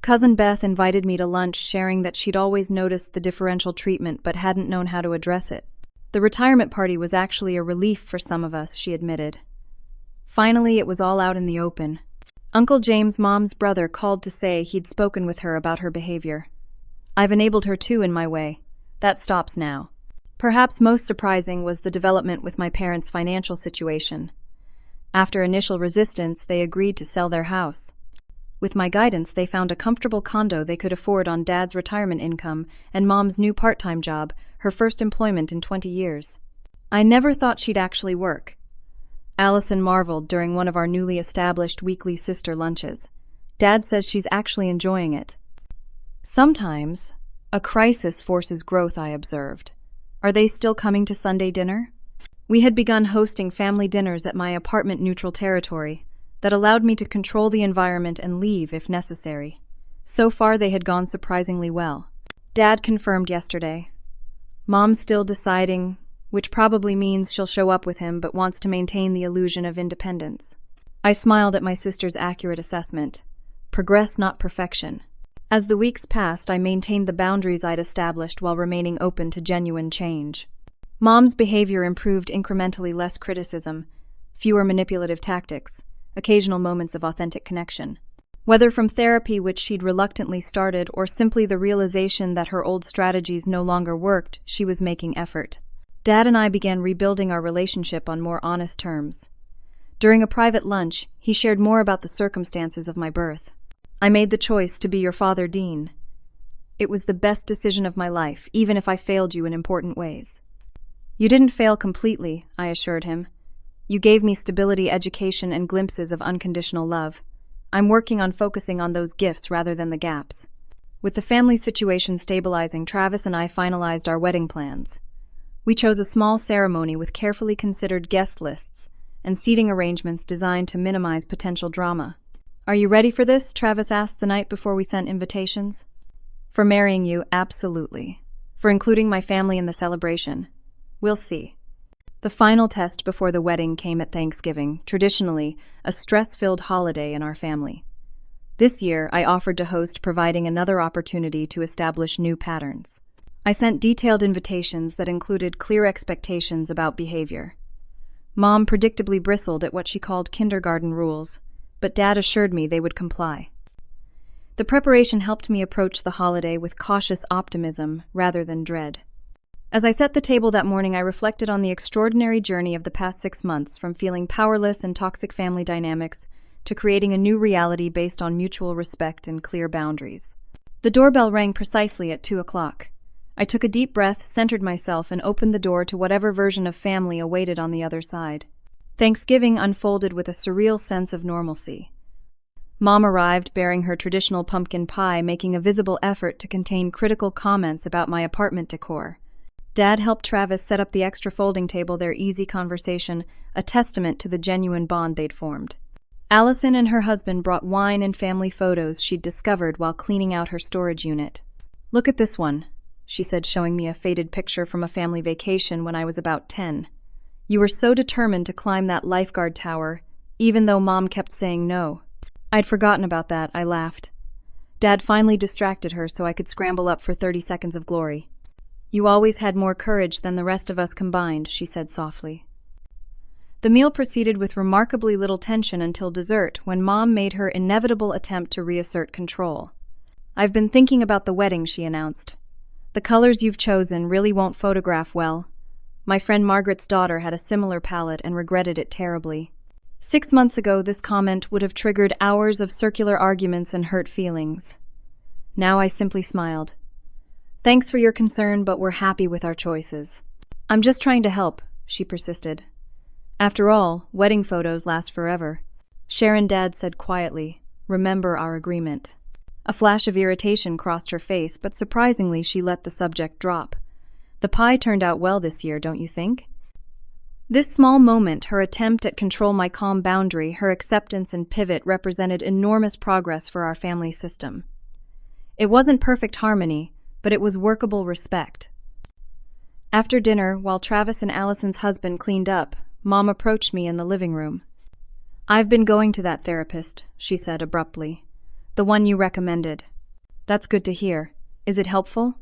Cousin Beth invited me to lunch, sharing that she'd always noticed the differential treatment but hadn't known how to address it. The retirement party was actually a relief for some of us, she admitted. Finally, it was all out in the open. Uncle James, Mom's brother, called to say he'd spoken with her about her behavior. I've enabled her too in my way. That stops now. Perhaps most surprising was the development with my parents' financial situation. After initial resistance, they agreed to sell their house. With my guidance, they found a comfortable condo they could afford on Dad's retirement income and Mom's new part-time job, her first employment in 20 years. I never thought she'd actually work. Allison marveled during one of our newly established weekly sister lunches. Dad says she's actually enjoying it. Sometimes, a crisis forces growth, I observed. Are they still coming to Sunday dinner? We had begun hosting family dinners at my apartment-neutral territory that allowed me to control the environment and leave if necessary. So far, they had gone surprisingly well. Dad confirmed yesterday. Mom's still deciding, which probably means she'll show up with him but wants to maintain the illusion of independence. I smiled at my sister's accurate assessment. Progress, not perfection. As the weeks passed, I maintained the boundaries I'd established while remaining open to genuine change. Mom's behavior improved incrementally, less criticism, fewer manipulative tactics, occasional moments of authentic connection. Whether from therapy, which she'd reluctantly started, or simply the realization that her old strategies no longer worked, she was making effort. Dad and I began rebuilding our relationship on more honest terms. During a private lunch, he shared more about the circumstances of my birth. I made the choice to be your father, Dean. It was the best decision of my life, even if I failed you in important ways. You didn't fail completely, I assured him. You gave me stability, education, and glimpses of unconditional love. I'm working on focusing on those gifts rather than the gaps. With the family situation stabilizing, Travis and I finalized our wedding plans. We chose a small ceremony with carefully considered guest lists and seating arrangements designed to minimize potential drama. Are you ready for this? Travis asked the night before we sent invitations. For marrying you, absolutely. For including my family in the celebration. We'll see. The final test before the wedding came at Thanksgiving, traditionally a stress-filled holiday in our family. This year, I offered to host, providing another opportunity to establish new patterns. I sent detailed invitations that included clear expectations about behavior. Mom predictably bristled at what she called kindergarten rules, but Dad assured me they would comply. The preparation helped me approach the holiday with cautious optimism rather than dread. As I set the table that morning, I reflected on the extraordinary journey of the past 6 months, from feeling powerless in toxic family dynamics to creating a new reality based on mutual respect and clear boundaries. The doorbell rang precisely at 2 o'clock. I took a deep breath, centered myself, and opened the door to whatever version of family awaited on the other side. Thanksgiving unfolded with a surreal sense of normalcy. Mom arrived bearing her traditional pumpkin pie, making a visible effort to contain critical comments about my apartment decor. Dad helped Travis set up the extra folding table, their easy conversation, a testament to the genuine bond they'd formed. Allison and her husband brought wine and family photos she'd discovered while cleaning out her storage unit. Look at this one, she said, showing me a faded picture from a family vacation when I was about 10. You were so determined to climb that lifeguard tower, even though Mom kept saying no. I'd forgotten about that, I laughed. Dad finally distracted her so I could scramble up for 30 seconds of glory. You always had more courage than the rest of us combined, she said softly. The meal proceeded with remarkably little tension until dessert, when Mom made her inevitable attempt to reassert control. I've been thinking about the wedding, she announced. The colors you've chosen really won't photograph well. My friend Margaret's daughter had a similar palette and regretted it terribly. 6 months ago, this comment would have triggered hours of circular arguments and hurt feelings. Now I simply smiled. Thanks for your concern, but we're happy with our choices. I'm just trying to help, she persisted. After all, wedding photos last forever. Sharon, Dad said quietly, "Remember our agreement." A flash of irritation crossed her face, but surprisingly she let the subject drop. "The pie turned out well this year, don't you think?" This small moment, her attempt at control my calm boundary, her acceptance and pivot represented enormous progress for our family system. It wasn't perfect harmony, but it was workable respect. After dinner, while Travis and Allison's husband cleaned up, Mom approached me in the living room. "I've been going to that therapist," she said abruptly. "The one you recommended." "That's good to hear. Is it helpful?"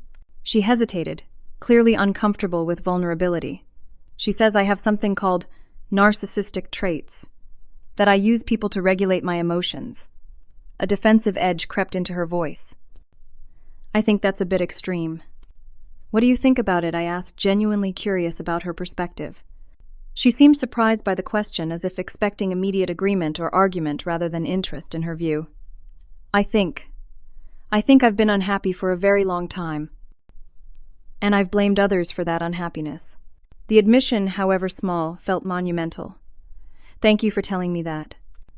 She hesitated, clearly uncomfortable with vulnerability. "She says I have something called narcissistic traits, that I use people to regulate my emotions." A defensive edge crept into her voice. "I think that's a bit extreme." "What do you think about it?" I asked, genuinely curious about her perspective. She seemed surprised by the question, as if expecting immediate agreement or argument rather than interest in her view. I think I've been unhappy for a very long time. And I've blamed others for that unhappiness." The admission, however small, felt monumental. "Thank you for telling me that.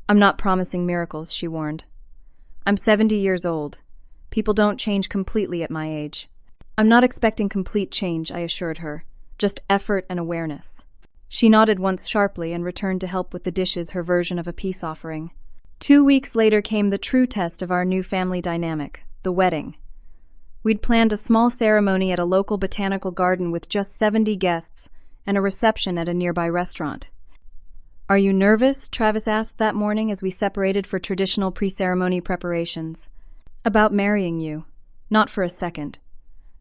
I'm not promising miracles," she warned. "I'm 70 years old. People don't change completely at my age." "I'm not expecting complete change," I assured her. "Just effort and awareness." She nodded once sharply and returned to help with the dishes, her version of a peace offering. 2 weeks later came the true test of our new family dynamic, the wedding. We'd planned a small ceremony at a local botanical garden with just 70 guests and a reception at a nearby restaurant. "Are you nervous?" Travis asked that morning as we separated for traditional pre-ceremony preparations. "About marrying you. Not for a second.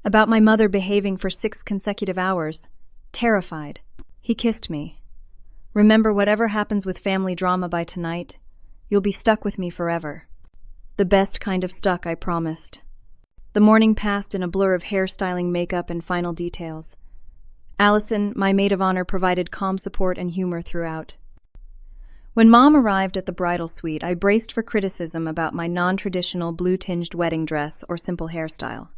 About my mother behaving for 6 consecutive hours. Terrified." He kissed me. "Remember, whatever happens with family drama by tonight, you'll be stuck with me forever." The best kind of stuck, I promised. The morning passed in a blur of hairstyling, makeup, and final details. Allison, my maid of honor, provided calm support and humor throughout. When Mom arrived at the bridal suite, I braced for criticism about my non-traditional blue-tinged wedding dress or simple hairstyle.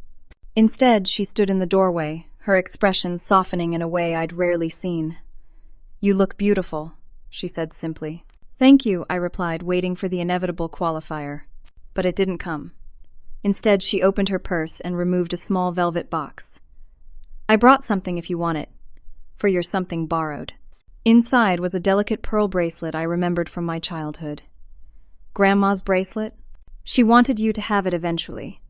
Instead, she stood in the doorway, her expression softening in a way I'd rarely seen. "You look beautiful," she said simply. "Thank you," I replied, waiting for the inevitable qualifier. But it didn't come. Instead, she opened her purse and removed a small velvet box. "I brought something if you want it. For your something borrowed." Inside was a delicate pearl bracelet I remembered from my childhood. "Grandma's bracelet? She wanted you to have it eventually.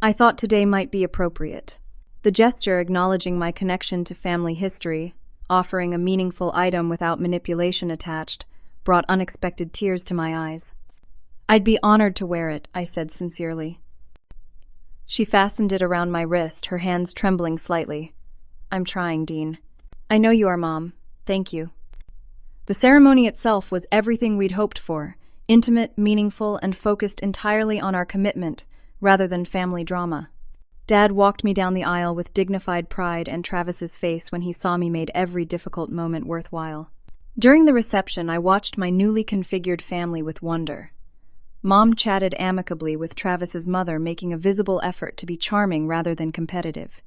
I thought today might be appropriate." The gesture, acknowledging my connection to family history, offering a meaningful item without manipulation attached, brought unexpected tears to my eyes. "I'd be honored to wear it," I said sincerely. She fastened it around my wrist, her hands trembling slightly. "I'm trying, Dean." "I know you are, Mom. Thank you." The ceremony itself was everything we'd hoped for, intimate, meaningful, and focused entirely on our commitment, rather than family drama. Dad walked me down the aisle with dignified pride, and Travis's face when he saw me made every difficult moment worthwhile. During the reception, I watched my newly configured family with wonder. Mom chatted amicably with Travis's mother, making a visible effort to be charming rather than competitive.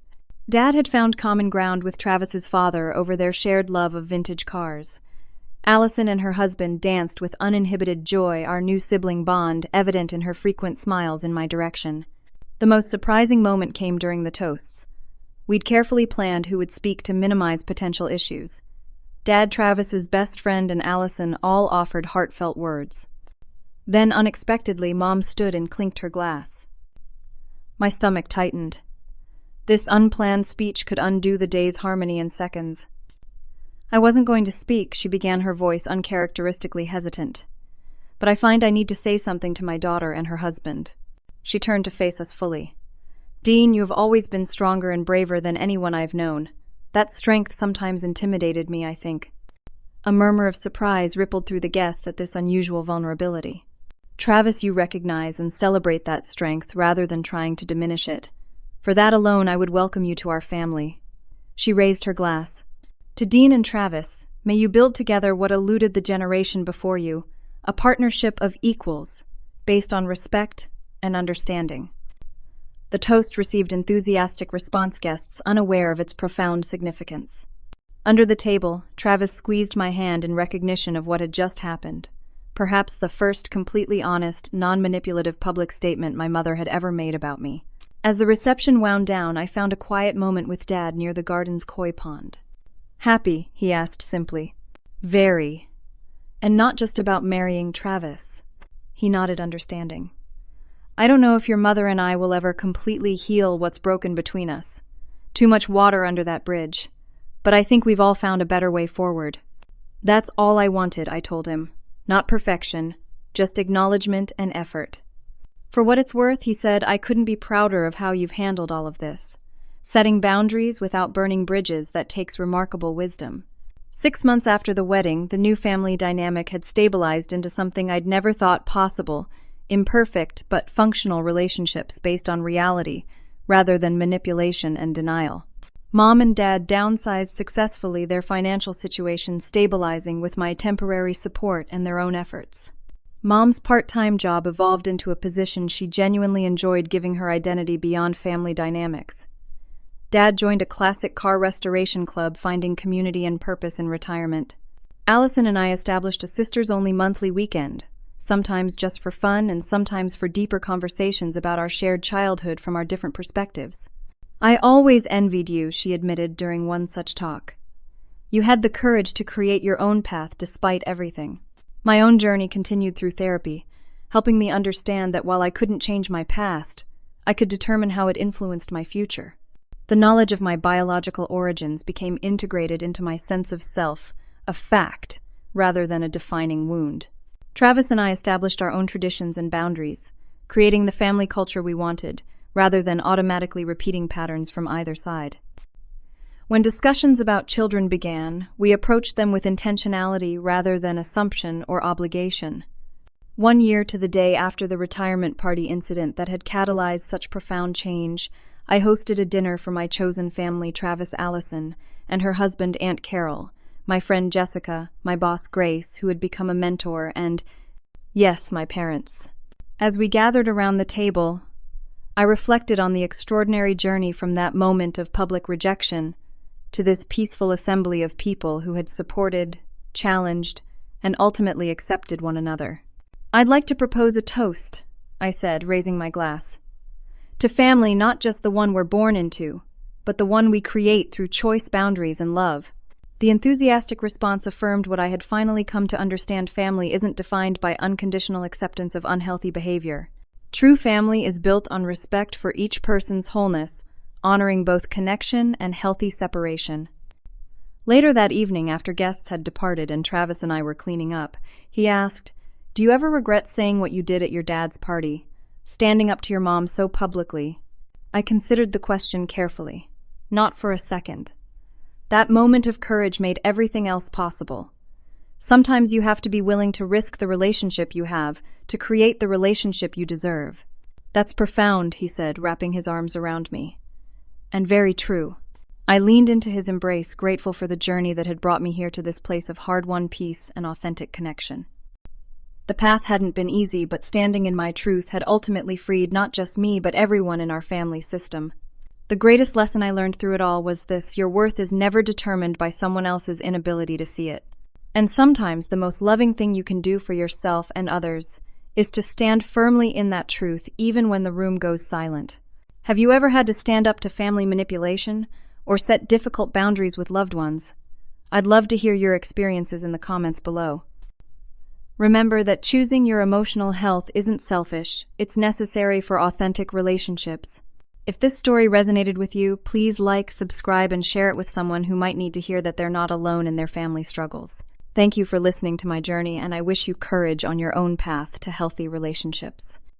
Dad had found common ground with Travis's father over their shared love of vintage cars. Allison and her husband danced with uninhibited joy, our new sibling bond evident in her frequent smiles in my direction. The most surprising moment came during the toasts. We'd carefully planned who would speak to minimize potential issues. Dad, Travis's best friend, and Allison all offered heartfelt words. Then, unexpectedly, Mom stood and clinked her glass. My stomach tightened. This unplanned speech could undo the day's harmony in seconds. "I wasn't going to speak," she began, her voice uncharacteristically hesitant. "But I find I need to say something to my daughter and her husband." She turned to face us fully. "Dean, you have always been stronger and braver than anyone I've known. That strength sometimes intimidated me, I think." A murmur of surprise rippled through the guests at this unusual vulnerability. "Travis, you recognize and celebrate that strength rather than trying to diminish it. For that alone, I would welcome you to our family." She raised her glass. "To Dean and Travis, may you build together what eluded the generation before you, a partnership of equals, based on respect and understanding." The toast received enthusiastic response, guests unaware of its profound significance. Under the table, Travis squeezed my hand in recognition of what had just happened, perhaps the first completely honest, non-manipulative public statement my mother had ever made about me. As the reception wound down, I found a quiet moment with Dad near the garden's koi pond. "Happy?" he asked simply. "Very. And not just about marrying Travis." He nodded understanding. "I don't know if your mother and I will ever completely heal what's broken between us. Too much water under that bridge. But I think we've all found a better way forward." "That's all I wanted," I told him. "Not perfection, just acknowledgement and effort." "For what it's worth," he said, "I couldn't be prouder of how you've handled all of this. Setting boundaries without burning bridges, that takes remarkable wisdom." 6 months after the wedding, the new family dynamic had stabilized into something I'd never thought possible: imperfect but functional relationships based on reality, rather than manipulation and denial. Mom and Dad downsized successfully, their financial situation stabilizing with my temporary support and their own efforts. Mom's part-time job evolved into a position she genuinely enjoyed, giving her identity beyond family dynamics. Dad joined a classic car restoration club, finding community and purpose in retirement. Allison and I established a sisters-only monthly weekend, sometimes just for fun and sometimes for deeper conversations about our shared childhood from our different perspectives. "I always envied you," she admitted during one such talk. "You had the courage to create your own path despite everything." My own journey continued through therapy, helping me understand that while I couldn't change my past, I could determine how it influenced my future. The knowledge of my biological origins became integrated into my sense of self, a fact, rather than a defining wound. Travis and I established our own traditions and boundaries, creating the family culture we wanted, rather than automatically repeating patterns from either side. When discussions about children began, we approached them with intentionality rather than assumption or obligation. 1 year to the day after the retirement party incident that had catalyzed such profound change, I hosted a dinner for my chosen family, Travis, Allison, and her husband, Aunt Carol, my friend Jessica, my boss Grace, who had become a mentor, and, yes, my parents. As we gathered around the table, I reflected on the extraordinary journey from that moment of public rejection to this peaceful assembly of people who had supported, challenged, and ultimately accepted one another. "I'd like to propose a toast," I said, raising my glass. "To family, not just the one we're born into, but the one we create through choice, boundaries, and love." The enthusiastic response affirmed what I had finally come to understand: family isn't defined by unconditional acceptance of unhealthy behavior. True family is built on respect for each person's wholeness, honoring both connection and healthy separation. Later that evening, after guests had departed and Travis and I were cleaning up, he asked, "Do you ever regret saying what you did at your dad's party, standing up to your mom so publicly?" I considered the question carefully. Not for a second. That moment of courage made everything else possible. Sometimes you have to be willing to risk the relationship you have to create the relationship you deserve. "That's profound," he said, wrapping his arms around me. "And very true." I leaned into his embrace, grateful for the journey that had brought me here to this place of hard-won peace and authentic connection. The path hadn't been easy, but standing in my truth had ultimately freed not just me, but everyone in our family system. The greatest lesson I learned through it all was this: your worth is never determined by someone else's inability to see it. And sometimes the most loving thing you can do for yourself and others is to stand firmly in that truth, even when the room goes silent. Have you ever had to stand up to family manipulation or set difficult boundaries with loved ones? I'd love to hear your experiences in the comments below. Remember that choosing your emotional health isn't selfish, it's necessary for authentic relationships. If this story resonated with you, please like, subscribe, and share it with someone who might need to hear that they're not alone in their family struggles. Thank you for listening to my journey, and I wish you courage on your own path to healthy relationships.